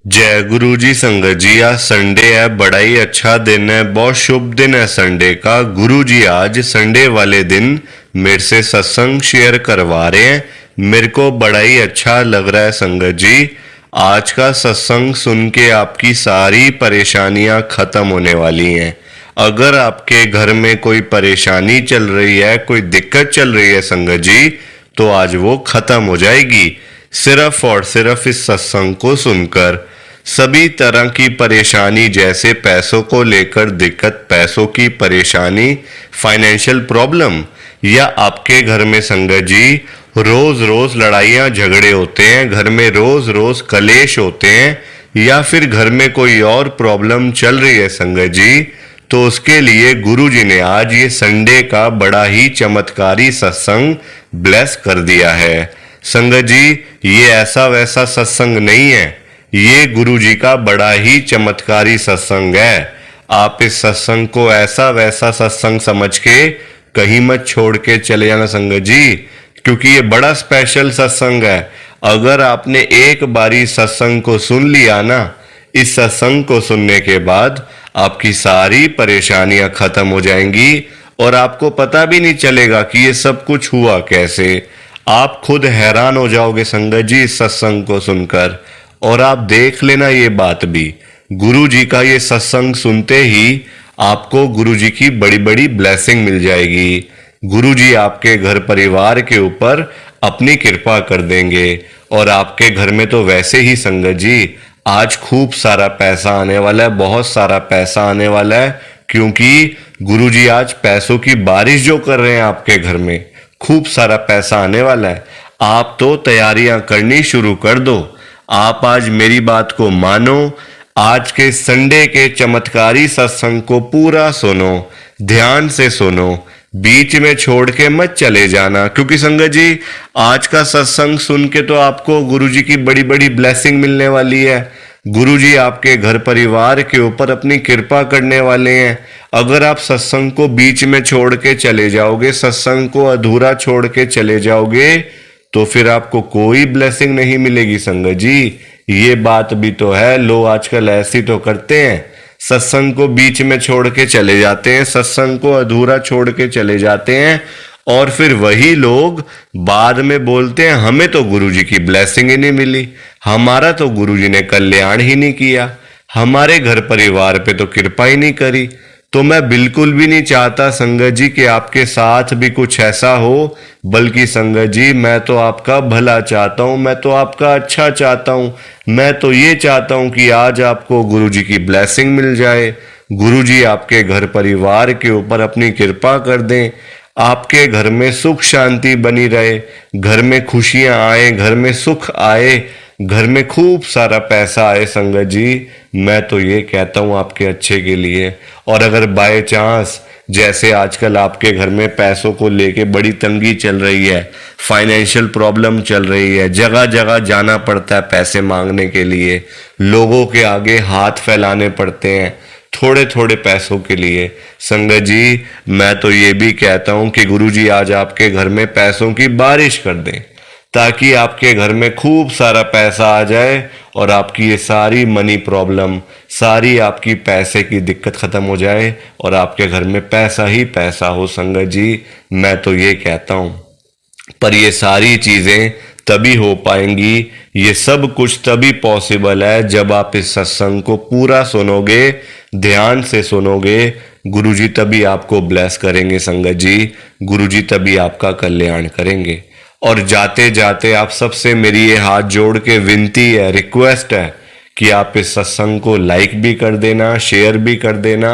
जय गुरु जी। संगत जी, आज संडे है, बड़ा ही अच्छा दिन है, बहुत शुभ दिन है संडे का। गुरु जी आज संडे वाले दिन मेरे से सत्संग शेयर करवा रहे हैं। मेरे को बड़ा ही अच्छा लग रहा है संगत जी। आज का सत्संग सुन के आपकी सारी परेशानियां खत्म होने वाली हैं। अगर आपके घर में कोई परेशानी चल रही है, कोई दिक्कत चल रही है संगत जी, तो आज वो खत्म हो जाएगी सिर्फ और सिर्फ इस सत्संग को सुनकर। सभी तरह की परेशानी, जैसे पैसों को लेकर दिक्कत, पैसों की परेशानी, फाइनेंशियल प्रॉब्लम, या आपके घर में संगत जी रोज रोज लड़ाइयाँ झगड़े होते हैं, घर में रोज रोज कलेश होते हैं, या फिर घर में कोई और प्रॉब्लम चल रही है संगत जी, तो उसके लिए गुरु जी ने आज ये संडे का बड़ा ही चमत्कारी सत्संग ब्लेस कर दिया है। संगत जी, ये ऐसा वैसा सत्संग नहीं है, ये गुरु जी का बड़ा ही चमत्कारी सत्संग है। आप इस सत्संग को ऐसा वैसा सत्संग समझ के कहीं मत छोड़ के चले जाना संगत जी, क्योंकि ये बड़ा स्पेशल सत्संग है। अगर आपने एक बारी सत्संग को सुन लिया ना, इस सत्संग को सुनने के बाद आपकी सारी परेशानियां खत्म हो जाएंगी और आपको पता भी नहीं चलेगा कि ये सब कुछ हुआ कैसे। आप खुद हैरान हो जाओगे संगत जी इस सत्संग को सुनकर। और आप देख लेना ये बात भी, गुरु जी का ये सत्संग सुनते ही आपको गुरु जी की बड़ी बड़ी ब्लेसिंग मिल जाएगी। गुरु जी आपके घर परिवार के ऊपर अपनी कृपा कर देंगे। और आपके घर में तो वैसे ही संगत जी आज खूब सारा पैसा आने वाला है, बहुत सारा पैसा आने वाला है, क्योंकि गुरु जी आज पैसों की बारिश जो कर रहे हैं आपके घर में, खूब सारा पैसा आने वाला है। आप तो तैयारियां करनी शुरू कर दो। आप आज मेरी बात को मानो, आज के संडे के चमत्कारी सत्संग को पूरा सुनो, ध्यान से सुनो, बीच में छोड़ के मत चले जाना, क्योंकि संगत जी आज का सत्संग सुन के तो आपको गुरु जी की बड़ी बड़ी ब्लेसिंग मिलने वाली है। गुरु जी आपके घर परिवार के ऊपर अपनी कृपा करने वाले हैं। अगर आप सत्संग को बीच में छोड़ के चले जाओगे, सत्संग को अधूरा छोड़ के चले जाओगे, तो फिर आपको कोई ब्लेसिंग नहीं मिलेगी संगत जी। ये बात भी तो है, लोग आजकल ऐसी तो करते हैं, सत्संग को बीच में छोड़ के चले जाते हैं, सत्संग को अधूरा छोड़ के चले जाते हैं, और फिर वही लोग बाद में बोलते हैं हमें तो गुरु जी की ब्लेसिंग ही नहीं मिली, हमारा तो गुरु जी ने कल्याण ही नहीं किया, हमारे घर परिवार पे तो कृपा ही नहीं करी। तो मैं बिल्कुल भी नहीं चाहता संगत जी कि आपके साथ भी कुछ ऐसा हो, बल्कि संगत जी मैं तो आपका भला चाहता हूँ, मैं तो आपका अच्छा चाहता हूँ। मैं तो ये चाहता हूँ कि आज आपको गुरु जी की ब्लेसिंग मिल जाए, गुरु जी आपके घर परिवार के ऊपर अपनी कृपा कर दें, आपके घर में सुख शांति बनी रहे, घर में खुशियां आए, घर में सुख आए, घर में खूब सारा पैसा आए संगत जी। मैं तो ये कहता हूँ आपके अच्छे के लिए। और अगर बाय चांस जैसे आजकल आपके घर में पैसों को लेके बड़ी तंगी चल रही है, फाइनेंशियल प्रॉब्लम चल रही है, जगह जगह जाना पड़ता है पैसे मांगने के लिए, लोगों के आगे हाथ फैलाने पड़ते हैं थोड़े थोड़े पैसों के लिए, संगत जी मैं तो ये भी कहता हूँ कि गुरु जी आज आपके घर में पैसों की बारिश कर दें, ताकि आपके घर में खूब सारा पैसा आ जाए और आपकी ये सारी मनी प्रॉब्लम, सारी आपकी पैसे की दिक्कत खत्म हो जाए और आपके घर में पैसा ही पैसा हो संगत जी। मैं तो ये कहता हूँ, पर ये सारी चीजें तभी हो पाएंगी, ये सब कुछ तभी पॉसिबल है जब आप इस सत्संग को पूरा सुनोगे, ध्यान से सुनोगे। गुरुजी तभी आपको ब्लेस करेंगे संगत जी, गुरुजी तभी आपका कल्याण करेंगे। और जाते जाते आप सबसे मेरी ये हाथ जोड़ के विनती है, रिक्वेस्ट है कि आप इस सत्संग को लाइक भी कर देना, शेयर भी कर देना।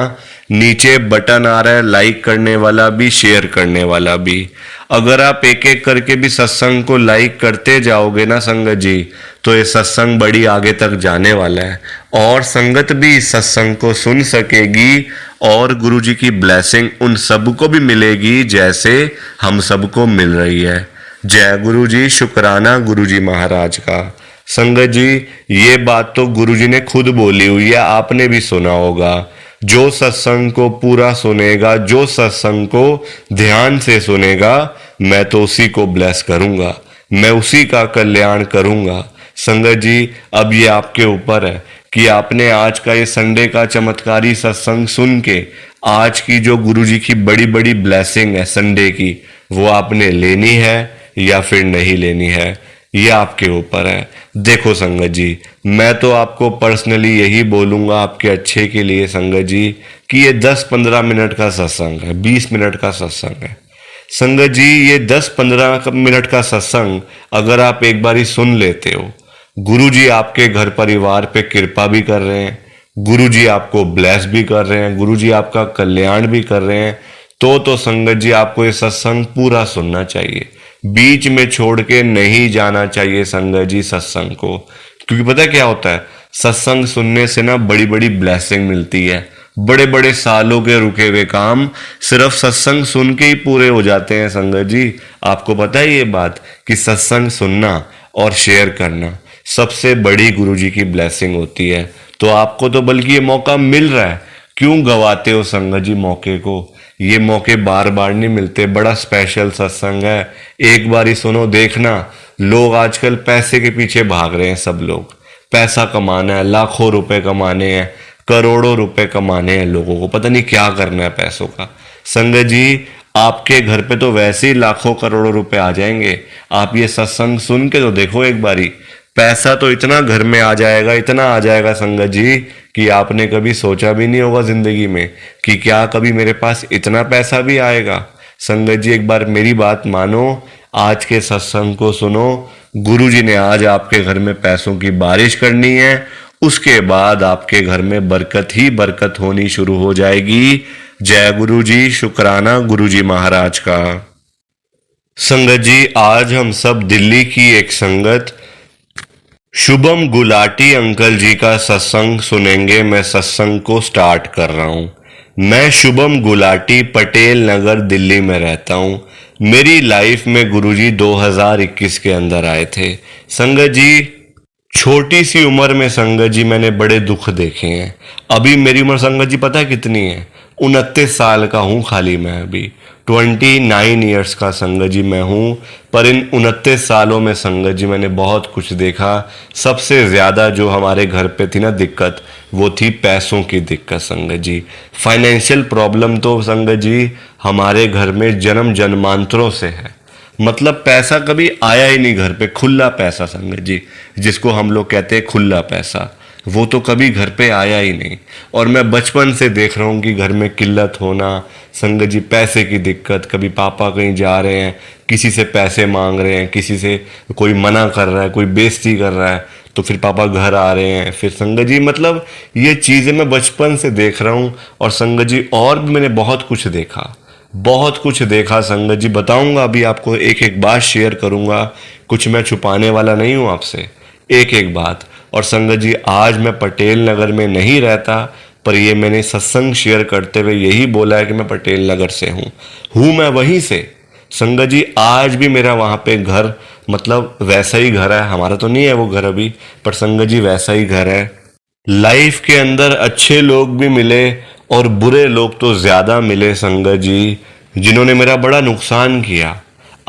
नीचे बटन आ रहा है लाइक करने वाला भी, शेयर करने वाला भी। अगर आप एक एक करके भी सत्संग को लाइक करते जाओगे ना संगत जी, तो ये सत्संग बड़ी आगे तक जाने वाला है और संगत भी इस सत्संग को सुन सकेगी और गुरु जी की ब्लेसिंग उन सबको भी मिलेगी जैसे हम सबको मिल रही है। जय गुरु जी, शुक्राना गुरु जी महाराज का। संगत जी ये बात तो गुरु जी ने खुद बोली हुई है, आपने भी सुना होगा। जो सत्संग को पूरा सुनेगा, जो सत्संग को ध्यान से सुनेगा, मैं तो उसी को ब्लेस करूंगा, मैं उसी का कल्याण करूंगा। संगत जी अब ये आपके ऊपर है कि आपने आज का ये संडे का चमत्कारी सत्संग सुन के आज की जो गुरुजी की बड़ी बड़ी ब्लेसिंग है संडे की, वो आपने लेनी है या फिर नहीं लेनी है, ये आपके ऊपर है। देखो संगत जी, मैं तो आपको पर्सनली यही बोलूंगा आपके अच्छे के लिए संगत जी कि ये 10-15 मिनट का सत्संग है, 20 मिनट का सत्संग है। संगत जी ये 10-15 मिनट का सत्संग अगर आप एक बार ही सुन लेते हो, गुरु जी आपके घर परिवार पे कृपा भी कर रहे हैं, गुरु जी आपको ब्लेस भी कर रहे हैं, गुरु जी आपका कल्याण भी कर रहे हैं, तो संगत जी आपको ये सत्संग पूरा सुनना चाहिए, बीच में छोड़ के नहीं जाना चाहिए संगत जी सत्संग को। क्योंकि पता है क्या होता है, सत्संग सुनने से ना बड़ी बड़ी ब्लेसिंग मिलती है, बड़े बड़े सालों के रुके हुए काम सिर्फ सत्संग सुन के ही पूरे हो जाते हैं संगत जी। आपको पता है ये बात कि सत्संग सुनना और शेयर करना सबसे बड़ी गुरुजी की ब्लेसिंग होती है। तो आपको तो बल्कि ये मौका मिल रहा है, क्यों गवाते हो संगत जी मौके को। ये मौके बार बार नहीं मिलते, बड़ा स्पेशल सत्संग है, एक बार ही सुनो। देखना लोग आजकल पैसे के पीछे भाग रहे हैं, सब लोग पैसा कमाना है, लाखों रुपए कमाने हैं, करोड़ों रुपए कमाने हैं, लोगों को पता नहीं क्या करना है पैसों का। संगत जी आपके घर पे तो वैसे ही लाखों करोड़ों रुपए आ जाएंगे, आप ये सत्संग सुन के तो देखो एक बारी, पैसा तो इतना घर में आ जाएगा, इतना आ जाएगा संगत जी कि आपने कभी सोचा भी नहीं होगा जिंदगी में कि क्या कभी मेरे पास इतना पैसा भी आएगा। संगत जी एक बार मेरी बात मानो, आज के सत्संग को सुनो। गुरु जी ने आज आपके घर में पैसों की बारिश करनी है, उसके बाद आपके घर में बरकत ही बरकत होनी शुरू हो जाएगी। जय गुरु जी, शुक्राना गुरु जी महाराज का। संगत जी आज हम सब दिल्ली की एक संगत शुभम गुलाटी अंकल जी का सत्संग सुनेंगे। मैं सत्संग को स्टार्ट कर रहा हूं। मैं शुभम गुलाटी पटेल नगर दिल्ली में रहता हूं। मेरी लाइफ में गुरुजी 2021 के अंदर आए थे। संगत जी छोटी सी उम्र में संगत जी मैंने बड़े दुख देखे हैं। अभी मेरी उम्र संगत जी पता है कितनी है? 29 साल का हूँ खाली मैं अभी, 29 ईयर्स का संगत जी मैं हूँ। पर इन 29 सालों में संगत जी मैंने बहुत कुछ देखा। सबसे ज़्यादा जो हमारे घर पे थी ना दिक्कत, वो थी पैसों की दिक्कत संगत जी। फाइनेंशियल प्रॉब्लम तो संगत जी हमारे घर में जन्म जन्मांतरों से है। मतलब पैसा कभी आया ही नहीं घर पे, खुला पैसा संगत जी, जिसको हम लोग कहते हैं खुला पैसा, वो तो कभी घर पे आया ही नहीं। और मैं बचपन से देख रहा हूँ कि घर में किल्लत होना संगत जी, पैसे की दिक्कत। कभी पापा कहीं जा रहे हैं, किसी से पैसे मांग रहे हैं, किसी से कोई मना कर रहा है, कोई बेइज्जती कर रहा है, तो फिर पापा घर आ रहे हैं, फिर संगत जी मतलब ये चीज़ें मैं बचपन से देख रहा हूँ। और संगत जी और भी मैंने बहुत कुछ देखा, बहुत कुछ देखा संगत जी। बताऊंगा अभी आपको, एक एक बात शेयर करूंगा, कुछ मैं छुपाने वाला नहीं हूं आपसे, एक एक बात। और संगत जी आज मैं पटेल नगर में नहीं रहता, पर ये मैंने सत्संग शेयर करते हुए यही बोला है कि मैं पटेल नगर से हूँ मैं वहीं से। संगत जी आज भी मेरा वहाँ पे घर, मतलब वैसा ही घर है, हमारा तो नहीं है वो घर अभी, पर संगत जी वैसा ही घर है। लाइफ के अंदर अच्छे लोग भी मिले और बुरे लोग तो ज़्यादा मिले संगत जी, जिन्होंने मेरा बड़ा नुकसान किया।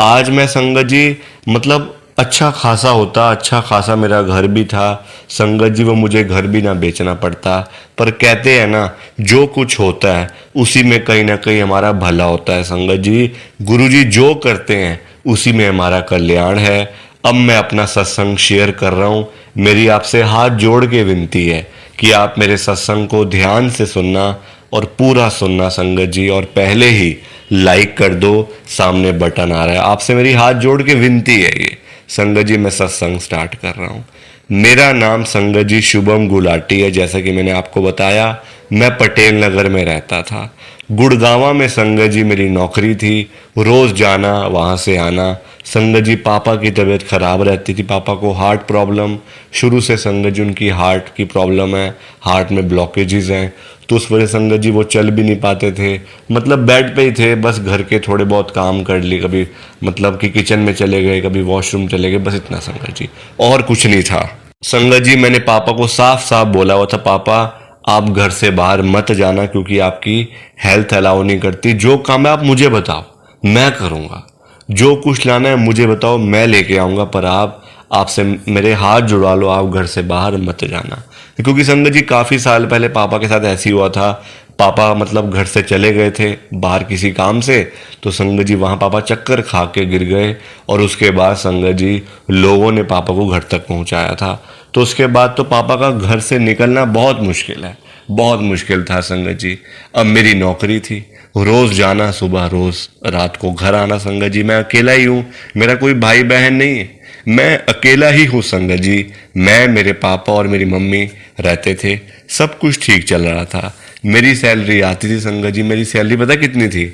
आज मैं संगत जी मतलब अच्छा खासा होता, अच्छा खासा मेरा घर भी था संगत जी, वो मुझे घर भी ना बेचना पड़ता। पर कहते हैं ना, जो कुछ होता है उसी में कहीं ना कहीं हमारा भला होता है संगत जी। गुरु जी जो करते हैं उसी में हमारा कल्याण है। अब मैं अपना सत्संग शेयर कर रहा हूँ। मेरी आपसे हाथ जोड़ के विनती है कि आप मेरे सत्संग को ध्यान से सुनना और पूरा सुनना संगत जी, और पहले ही लाइक कर दो, सामने बटन आ रहा है। आपसे मेरी हाथ जोड़ के विनती है ये संगत जी। मैं सत्संग स्टार्ट कर रहा हूँ। मेरा नाम संगत जी शुभम गुलाटी है। जैसा कि मैंने आपको बताया, मैं पटेल नगर में रहता था। गुड़गांवा में संगत जी मेरी नौकरी थी, रोज़ जाना वहाँ से आना। संगत जी पापा की तबीयत खराब रहती थी, पापा को हार्ट प्रॉब्लम शुरू से संगत जी, उनकी हार्ट की प्रॉब्लम है, हार्ट में ब्लॉकेजेस हैं, तो उस वजह संगत जी वो चल भी नहीं पाते थे, मतलब बेड पे ही थे। बस घर के थोड़े बहुत काम कर लिए, कभी मतलब कि किचन में चले गए, कभी वॉशरूम चले गए, बस इतना संगत जी, और कुछ नहीं था। संगत जी मैंने पापा को साफ साफ बोला हुआ था, पापा आप घर से बाहर मत जाना क्योंकि आपकी हेल्थ अलाउ नहीं करती। जो काम है आप मुझे बताओ, मैं करूँगा, जो कुछ लाना है मुझे बताओ, मैं लेके आऊँगा, पर आप आपसे मेरे हाथ जुड़ा लो, आप घर से बाहर मत जाना। क्योंकि संगत जी काफ़ी साल पहले पापा के साथ ऐसे ही हुआ था। पापा मतलब घर से चले गए थे बाहर किसी काम से, तो संगत जी वहाँ पापा चक्कर खा के गिर गए, और उसके बाद संगत जी लोगों ने पापा को घर तक पहुँचाया था। तो उसके बाद तो पापा का घर से निकलना बहुत मुश्किल है, बहुत मुश्किल था संगत जी। अब मेरी नौकरी थी, रोज़ जाना, सुबह रोज़ रात को घर आना संगत जी। मैं अकेला ही हूँ, मेरा कोई भाई बहन नहीं है, मैं अकेला ही हूँ संगत जी। मैं, मेरे पापा और मेरी मम्मी रहते थे, सब कुछ ठीक चल रहा था। मेरी सैलरी आती थी संगत जी, मेरी सैलरी पता कितनी थी?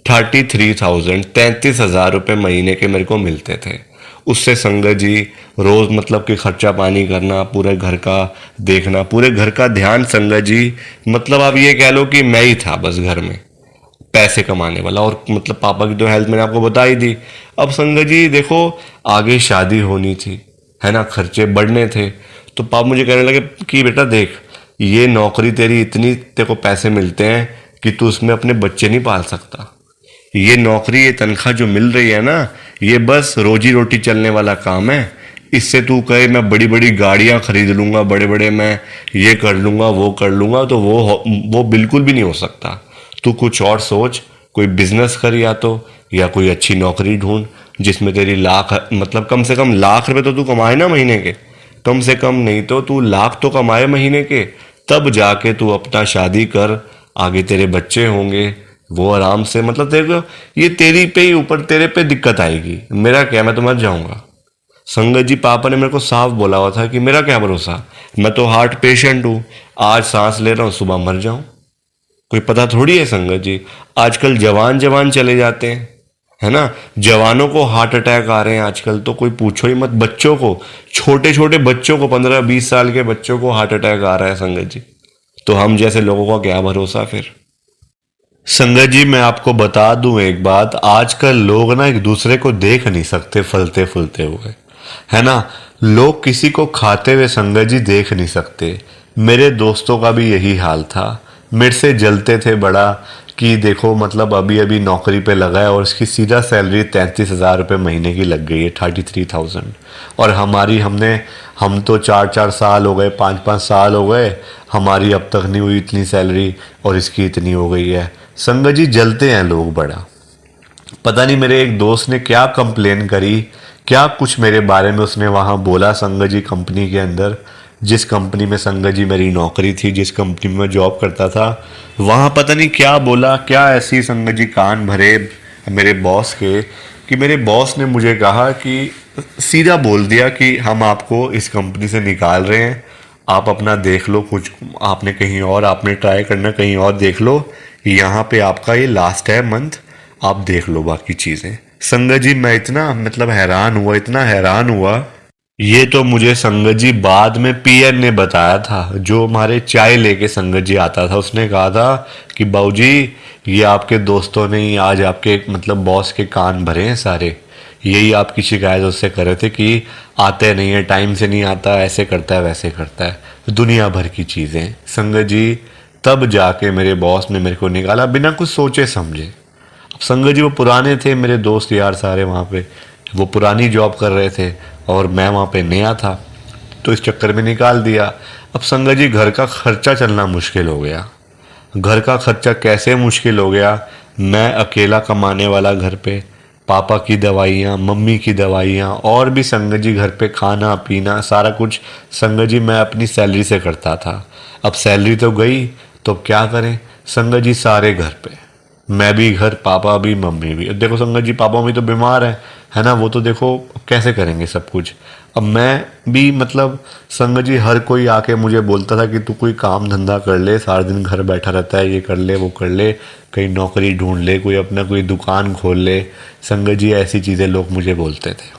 33,000, 33,000 रुपये महीने के मेरे को मिलते थे। उससे संगत जी रोज़ मतलब कि खर्चा पानी करना, पूरे घर का देखना, पूरे घर का ध्यान संगत जी, मतलब आप ये कह लो कि मैं ही था बस घर में पैसे कमाने वाला। और मतलब पापा की तो हेल्थ मैंने आपको बता ही दी। अब संगत जी देखो, आगे शादी होनी थी, है ना, खर्चे बढ़ने थे। तो पापा मुझे कहने लगे कि बेटा देख, ये नौकरी तेरी इतनी तेरे को पैसे मिलते हैं कि तू उसमें अपने बच्चे नहीं पाल सकता। ये नौकरी, ये तनख्वाह जो मिल रही है ना, ये बस रोजी रोटी चलने वाला काम है। इससे तू कहे मैं बड़ी बड़ी गाड़ियां खरीद लूंगा, बड़े बड़े मैं ये कर लूंगा वो कर लूंगा, तो वो बिल्कुल भी नहीं हो सकता। तू कुछ और सोच, कोई बिजनेस कर, या कोई अच्छी नौकरी ढूंढ जिसमें तेरी लाख, मतलब कम से कम लाख रुपए तो तू कमाए ना महीने के। कम से कम नहीं तो तू लाख तो कमाए महीने के, तब जाके तू अपना शादी कर, आगे तेरे बच्चे होंगे, वो आराम से, मतलब तेरे को ये तेरी पे ही ऊपर तेरे पे दिक्कत आएगी। मेरा क्या, मैं तो मर जाऊंगा। संगत जी पापा ने मेरे को साफ बोला हुआ था कि मेरा क्या भरोसा, मैं तो हार्ट पेशेंट हूँ, आज सांस ले रहा हूँ सुबह मर जाऊं। कोई पता थोड़ी है संगत जी। आजकल जवान जवान चले जाते हैं, है ना, जवानों को हार्ट अटैक आ रहे हैं आजकल, तो कोई पूछो ही मत। बच्चों को, छोटे छोटे बच्चों को, 15-20 साल के बच्चों को हार्ट अटैक आ रहा है संगत जी। तो हम जैसे लोगों का क्या भरोसा फिर। संगत जी मैं आपको बता दूं एक बात, आजकल लोग ना एक दूसरे को देख नहीं सकते फलते फूलते हुए, है ना। लोग किसी को खाते हुए संगत जी देख नहीं सकते। मेरे दोस्तों का भी यही हाल था, मेरे से जलते थे बड़ा कि देखो मतलब अभी अभी नौकरी पे लगा है और इसकी सीधा सैलरी 33,000 रुपये महीने की लग गई है, 33,000। और हम तो 4-4 साल हो गए, 5-5 साल हो गए, हमारी अब तक नहीं हुई इतनी सैलरी, और इसकी इतनी हो गई है। संगत जी जलते हैं लोग बड़ा। पता नहीं मेरे एक दोस्त ने क्या कंप्लेन करी, क्या कुछ मेरे बारे में उसने वहाँ बोला संगत जी कंपनी के अंदर। जिस कंपनी में संगत जी मेरी नौकरी थी, जिस कंपनी में मैं जॉब करता था, वहाँ पता नहीं क्या बोला, क्या ऐसी संगत जी कान भरे मेरे बॉस के, कि मेरे बॉस ने मुझे कहा कि सीधा बोल दिया कि हम आपको इस कंपनी से निकाल रहे हैं, आप अपना देख लो, कुछ आपने कहीं और, आपने ट्राई करना कहीं और देख लो, यहाँ पे आपका ये लास्ट है मंथ, आप देख लो बाकी चीज़ें। संगत जी मैं इतना मतलब हैरान हुआ, इतना हैरान हुआ। ये तो मुझे संगत जी बाद में पीएन ने बताया था, जो हमारे चाय लेके संगत जी आता था, उसने कहा था कि बाबूजी ये आपके दोस्तों ने ही आज आपके मतलब बॉस के कान भरे हैं सारे, यही आपकी शिकायत उससे कर रहे थे कि आते नहीं है, टाइम से नहीं आता, ऐसे करता है वैसे करता है, दुनिया भर की चीज़ें संगत जी। तब जाके मेरे बॉस ने मेरे को निकाला बिना कुछ सोचे समझे। अब संगत जी वो पुराने थे मेरे दोस्त यार सारे वहाँ पे, वो पुरानी जॉब कर रहे थे और मैं वहाँ पे नया था, तो इस चक्कर में निकाल दिया। अब संगत जी घर का खर्चा चलना मुश्किल हो गया। घर का खर्चा कैसे मुश्किल हो गया, मैं अकेला कमाने वाला घर पे, पापा की दवाइयाँ, मम्मी की दवाइयाँ, और भी संगत जी घर पे खाना पीना सारा कुछ संगत जी मैं अपनी सैलरी से करता था। अब सैलरी तो गई, तो क्या करें संगत जी, सारे घर पे, मैं भी घर, पापा भी, मम्मी भी। अब देखो संगत जी पापा मम्मी तो बीमार है ना, वो तो देखो कैसे करेंगे सब कुछ। अब मैं भी मतलब संगत जी हर कोई आके मुझे बोलता था कि तू कोई काम धंधा कर ले, सारा दिन घर बैठा रहता है, ये कर ले वो कर ले, कहीं नौकरी ढूंढ ले, कोई अपना कोई दुकान खोल ले। संगत जी ऐसी चीज़ें लोग मुझे बोलते थे।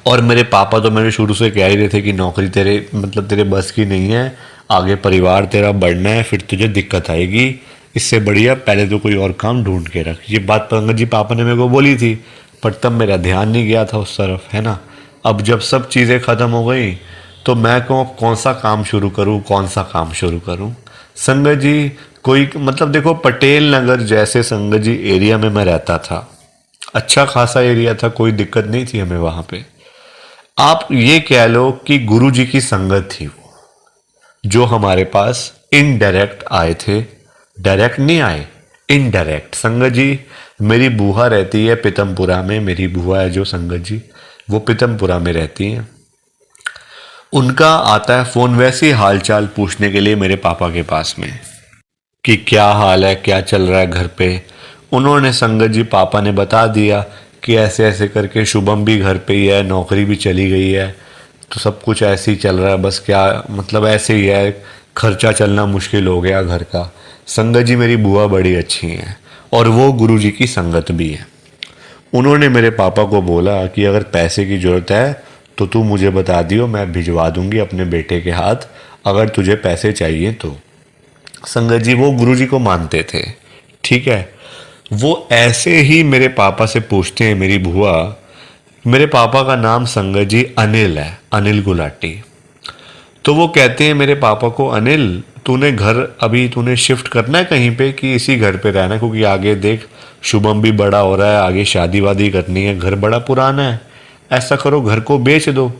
और मेरे पापा तो मेरे शुरू से कह ही रहे थे कि नौकरी तेरे मतलब तेरे बस की नहीं है, आगे परिवार तेरा बढ़ना है, फिर तुझे दिक्कत आएगी, इससे बढ़िया पहले तो कोई और काम ढूंढ के रख। ये बात पंकज जी पापा ने मेरे को बोली थी, पर तब मेरा ध्यान नहीं गया था उस तरफ, है ना। अब जब सब चीज़ें ख़त्म हो गई, तो मैं कौन सा काम शुरू करूँ, कौन सा काम शुरू करूँ। संगत जी कोई मतलब देखो पटेल नगर जैसे संगत जी एरिया में मैं रहता था, अच्छा खासा एरिया था, कोई दिक्कत नहीं थी हमें वहाँ पे। आप ये कह लो कि गुरुजी की संगत थी वो, जो हमारे पास इनडायरेक्ट आए थे। डायरेक्ट नहीं आए, इनडायरेक्ट। संगत जी, मेरी बुआ रहती है पीतमपुरा में, मेरी बुआ है जो संगत जी, वो पीतमपुरा में रहती हैं। उनका आता है फ़ोन वैसे ही हालचाल पूछने के लिए मेरे पापा के पास में, कि क्या हाल है, क्या चल रहा है घर पे। उन्होंने संगत जी, पापा ने बता दिया कि ऐसे ऐसे करके शुभम भी घर पे ही है, नौकरी भी चली गई है, तो सब कुछ ऐसे ही चल रहा है, बस क्या मतलब ऐसे ही है, खर्चा चलना मुश्किल हो गया घर का। संगत जी, मेरी बुआ बड़ी अच्छी हैं और वो गुरुजी की संगत भी है। उन्होंने मेरे पापा को बोला कि अगर पैसे की ज़रूरत है तो तू मुझे बता दियो, मैं भिजवा दूंगी अपने बेटे के हाथ, अगर तुझे पैसे चाहिए तो। संगत जी, वो गुरुजी को मानते थे, ठीक है। वो ऐसे ही मेरे पापा से पूछते हैं, मेरी बुआ, मेरे पापा का नाम संगत जी अनिल है, अनिल गुलाटी। तो वो कहते हैं मेरे पापा को, अनिल तूने घर अभी तूने शिफ्ट करना है कहीं पे कि इसी घर पे रहना है, क्योंकि आगे देख शुभम भी बड़ा हो रहा है, आगे शादी वादी करनी है, घर बड़ा पुराना है, ऐसा करो घर को बेच दो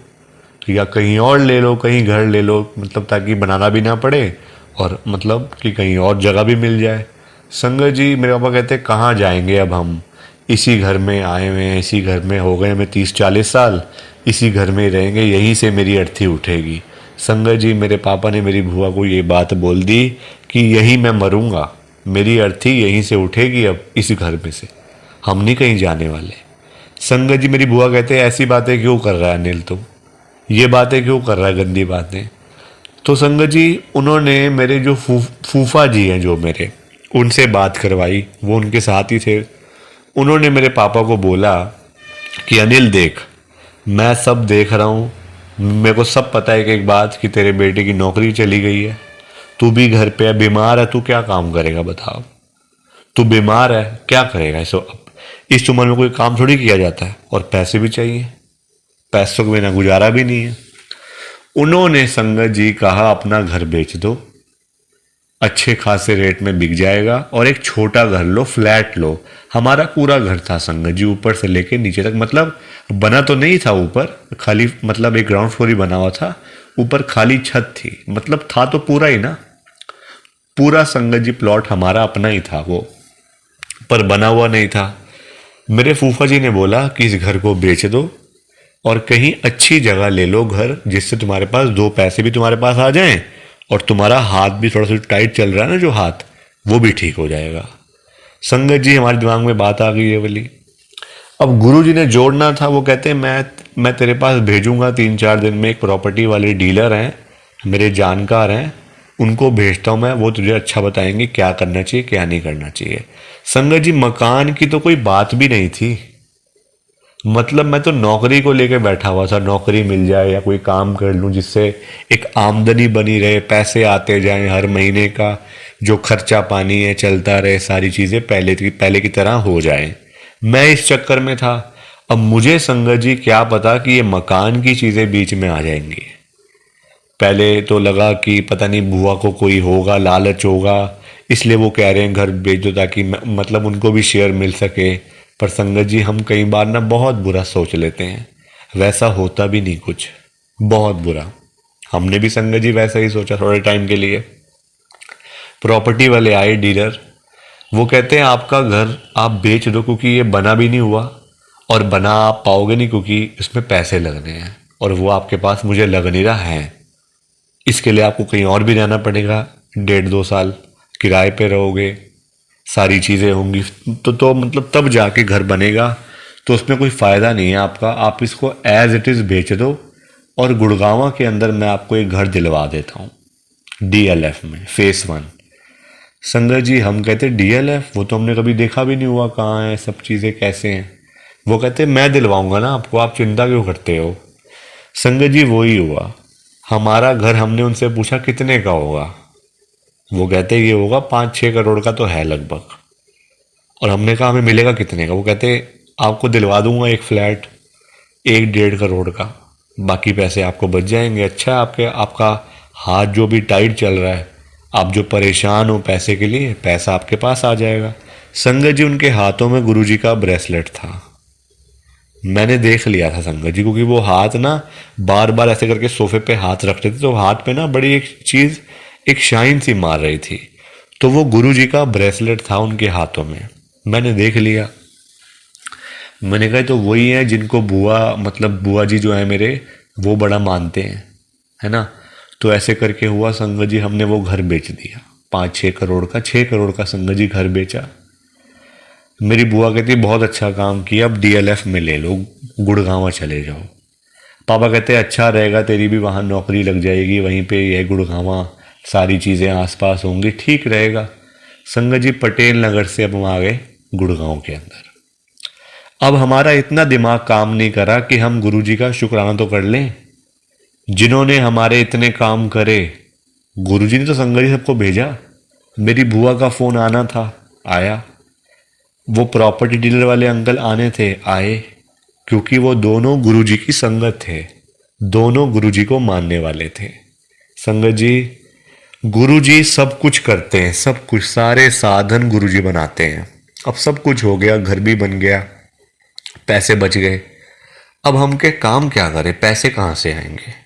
या कहीं और ले लो, कहीं घर ले लो, मतलब ताकि बनाना भी ना पड़े और मतलब कि कहीं और जगह भी मिल जाए। संगत जी, मेरे पापा कहते कहाँ जाएंगे अब हम, इसी घर में आए हुए हैं, इसी घर में हो गए हमें 30-40 साल, इसी घर में रहेंगे, यहीं से मेरी अर्थी उठेगी। संगत जी, मेरे पापा ने मेरी बुआ को ये बात बोल दी कि यहीं मैं मरूंगा, मेरी अर्थी यहीं से उठेगी, अब इस घर में से हम नहीं कहीं जाने वाले। संगत जी, मेरी बुआ कहते ऐसी बातें क्यों कर रहा है अनिल, तुम ये बातें क्यों कर रहा है, गंदी बातें। तो संगत जी, उन्होंने मेरे जो फूफा जी हैं जो मेरे, उनसे बात करवाई, वो उनके साथ ही थे। उन्होंने मेरे पापा को बोला कि अनिल देख, मैं सब देख रहा हूँ, मेरे को सब पता है कि एक बात कि तेरे बेटे की नौकरी चली गई है, तू भी घर पे है, बीमार है, तू क्या काम करेगा बताओ। तू बीमार है, क्या करेगा, इस उम्र में कोई काम थोड़ी किया जाता है, और पैसे भी चाहिए, पैसों के बिना गुजारा भी नहीं है। उन्होंने संगत जी कहा अपना घर बेच दो, अच्छे खासे रेट में बिक जाएगा, और एक छोटा घर लो, फ्लैट लो। हमारा पूरा घर था संगत जी, ऊपर से लेके नीचे तक, मतलब बना तो नहीं था ऊपर, खाली मतलब एक ग्राउंड फ्लोर ही बना हुआ था, ऊपर खाली छत थी, मतलब था तो पूरा ही ना, पूरा संगत जी प्लॉट हमारा अपना ही था वो, पर बना हुआ नहीं था। मेरे फूफा जी ने बोला कि इस घर को बेच दो और कहीं अच्छी जगह ले लो घर, जिससे तुम्हारे पास दो पैसे भी तुम्हारे पास आ जाएं और तुम्हारा हाथ भी थोड़ा सा टाइट चल रहा है ना जो हाथ, वो भी ठीक हो जाएगा। संगत जी, हमारे दिमाग में बात आ गई है वाली। अब गुरु जी ने जोड़ना था, वो कहते हैं मैं तेरे पास भेजूंगा 3-4 दिन में, एक प्रॉपर्टी वाले डीलर हैं मेरे जानकार हैं, उनको भेजता हूँ मैं, वो तुझे अच्छा बताएंगे क्या करना चाहिए क्या नहीं करना चाहिए। संगत जी, मकान की तो कोई बात भी नहीं थी, मतलब मैं तो नौकरी को लेकर बैठा हुआ था, नौकरी मिल जाए या कोई काम कर लूं जिससे एक आमदनी बनी रहे, पैसे आते जाएं, हर महीने का जो खर्चा पानी है चलता रहे, सारी चीज़ें पहले की तरह हो जाएं। मैं इस चक्कर में था। अब मुझे संगत जी क्या पता कि ये मकान की चीज़ें बीच में आ जाएंगी। पहले तो लगा कि पता नहीं बुआ को कोई होगा, लालच होगा, इसलिए वो कह रहे हैं घर बेच दो ताकि मतलब उनको भी शेयर मिल सके। पर संगत जी, हम कई बार ना बहुत बुरा सोच लेते हैं, वैसा होता भी नहीं कुछ, बहुत बुरा। हमने भी संगत जी वैसा ही सोचा थोड़े टाइम के लिए। प्रॉपर्टी वाले आए डीलर, वो कहते हैं आपका घर आप बेच दो क्योंकि ये बना भी नहीं हुआ और बना आप पाओगे नहीं क्योंकि इसमें पैसे लगने हैं, और वो आपके पास मुझे लग नहीं रहा है। इसके लिए आपको कहीं और भी रहना पड़ेगा, 1.5-2 साल किराए पे रहोगे, सारी चीज़ें होंगी, तो मतलब तब जाके घर बनेगा, तो उसमें कोई फ़ायदा नहीं है आपका, आप इसको एज इट इज़ बेच दो, और गुड़गांव के अंदर मैं आपको एक घर दिलवा देता हूँ, DLF में, फेस 1। संगत जी, हम कहते DLF, वो तो हमने कभी देखा भी नहीं हुआ, कहाँ है, सब चीज़ें कैसे हैं। वो कहते मैं दिलवाऊंगा ना आपको, आप चिंता क्यों करते हो। संगत जी, वही हुआ, हमारा घर हमने उनसे पूछा कितने का होगा, वो कहते ये होगा 5-6 करोड़ का तो है लगभग। और हमने कहा हमें मिलेगा कितने का, वो कहते आपको दिलवा दूंगा एक फ्लैट 1-1.5 करोड़ का, बाकी पैसे आपको बच जाएंगे। अच्छा, आपका हाथ जो भी टाइट चल रहा है, आप जो परेशान हो पैसे के लिए, पैसा आपके पास आ जाएगा। संगत जी, उनके हाथों में गुरुजी का ब्रेसलेट था, मैंने देख लिया था संगत जी, क्योंकि वो हाथ ना बार बार ऐसे करके सोफे पे हाथ रखते थे, तो हाथ पे ना बड़ी एक चीज़, एक शाइन सी मार रही थी। तो वो गुरु जी का ब्रेसलेट था उनके हाथों में। मैंने देख लिया। मैंने कहा तो वही है जिनको बुआ, मतलब बुआ जी जो है मेरे, वो बड़ा मानते हैं, है ना। तो ऐसे करके हुआ संगत जी, हमने वो घर बेच दिया 5-6 करोड़ का, 6 करोड़ का संगत जी घर बेचा। मेरी बुआ कहती बहुत अच्छा काम किया, अब डीएलएफ में ले लो, गुड़गांव चले जाओ। पापा कहते अच्छा रहेगा, तेरी भी वहाँ नौकरी लग जाएगी, वहीं पे ये गुड़गांव, सारी चीज़ें आसपास होंगी, ठीक रहेगा। संगत जी पटेल नगर से अब हम आ गए गुड़गांव के अंदर। अब हमारा इतना दिमाग काम नहीं करा कि हम गुरुजी का शुक्राना तो कर लें, जिन्होंने हमारे इतने काम करे। गुरुजी ने तो संगत जी सबको भेजा। मेरी बुआ का फ़ोन आना था, आया। वो प्रॉपर्टी डीलर वाले अंकल आने थे, आए, क्योंकि वो दोनों गुरुजी की संगत थे, दोनों गुरुजी को मानने वाले थे। संगत जी, गुरुजी सब कुछ करते हैं, सब कुछ, सारे साधन गुरुजी बनाते हैं। अब सब कुछ हो गया, घर भी बन गया, पैसे बच गए। अब हम के काम क्या करें, पैसे कहाँ से आएंगे।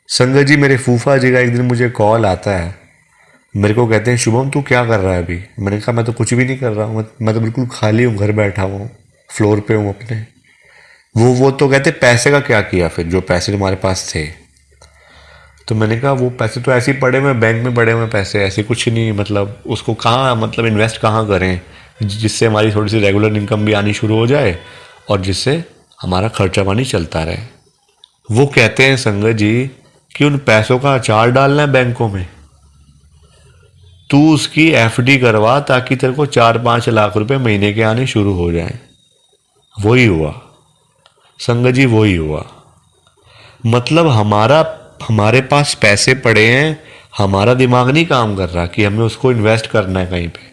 संगत जी, मेरे फूफा जी का एक दिन मुझे कॉल आता है, मेरे को कहते हैं शुभम तू क्या कर रहा है अभी। मैंने कहा मैं तो कुछ भी नहीं कर रहा हूँ, मैं तो बिल्कुल खाली हूँ, घर बैठा हुआ हूँ, फ्लोर पे हूँ अपने। वो तो कहते पैसे का क्या किया फिर, जो पैसे तुम्हारे पास थे। तो मैंने कहा वो पैसे तो ऐसे ही पड़े हुए, बैंक में पड़े हुए पैसे, ऐसे कुछ नहीं, मतलब उसको कहाँ, मतलब इन्वेस्ट कहाँ करें जिससे हमारी थोड़ी सी रेगुलर इनकम भी आनी शुरू हो जाए और जिससे हमारा खर्चा पानी चलता रहे। वो कहते हैं संगत जी कि उन पैसों का अचार डालना है बैंकों में, तू उसकी एफडी करवा ताकि तेरे को 4-5 लाख रुपए महीने के आने शुरू हो जाए। वही हुआ संगत जी, वही हुआ। मतलब हमारे पास पैसे पड़े हैं, हमारा दिमाग नहीं काम कर रहा कि हमें उसको इन्वेस्ट करना है कहीं पे।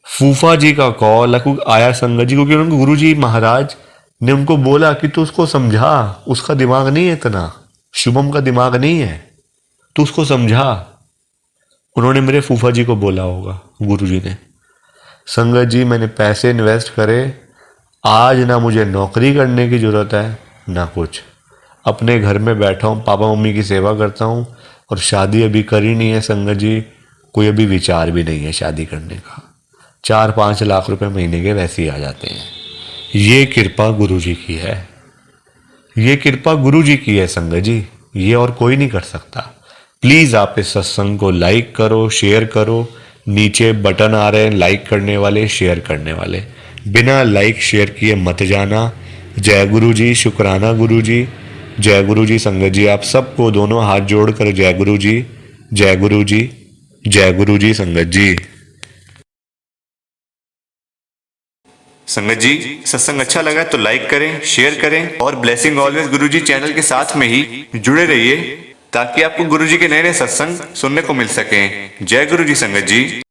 फूफा जी का कॉल आया संगत जी, क्योंकि उनको गुरु जी महाराज ने उनको बोला कि तू उसको समझा, उसका दिमाग नहीं है इतना, शुभम का दिमाग नहीं है, तू उसको समझा। उन्होंने मेरे फूफा जी को बोला होगा गुरु जी ने। संगत जी, मैंने पैसे इन्वेस्ट करे, आज ना मुझे नौकरी करने की ज़रूरत है ना कुछ, अपने घर में बैठा हूँ, पापा मम्मी की सेवा करता हूँ, और शादी अभी करी नहीं है संगत जी, कोई अभी विचार भी नहीं है शादी करने का। 4-5 लाख रुपए महीने के वैसे ही आ जाते हैं। ये कृपा गुरु जी की है, ये कृपा गुरु जी की है संगत जी, ये और कोई नहीं कर सकता। प्लीज़ आप इस सत्संग को लाइक करो, शेयर करो, नीचे बटन आ रहे हैं लाइक करने वाले, शेयर करने वाले, बिना लाइक शेयर किए मत जाना। जय गुरु जी, शुक्राना गुरु जी, जय गुरु जी। संगत जी, आप सबको दोनों हाथ जोड़कर जय गुरु जी, जय गुरु जी, जय गुरु जी। संगत जी, संगत जी, सत्संग अच्छा लगा तो लाइक करें, शेयर करें, और ब्लेसिंग ऑलवेज गुरुजी चैनल के साथ में ही जुड़े रहिए ताकि आपको गुरुजी के नए नए सत्संग सुनने को मिल सकें। जय गुरु जी संगत जी।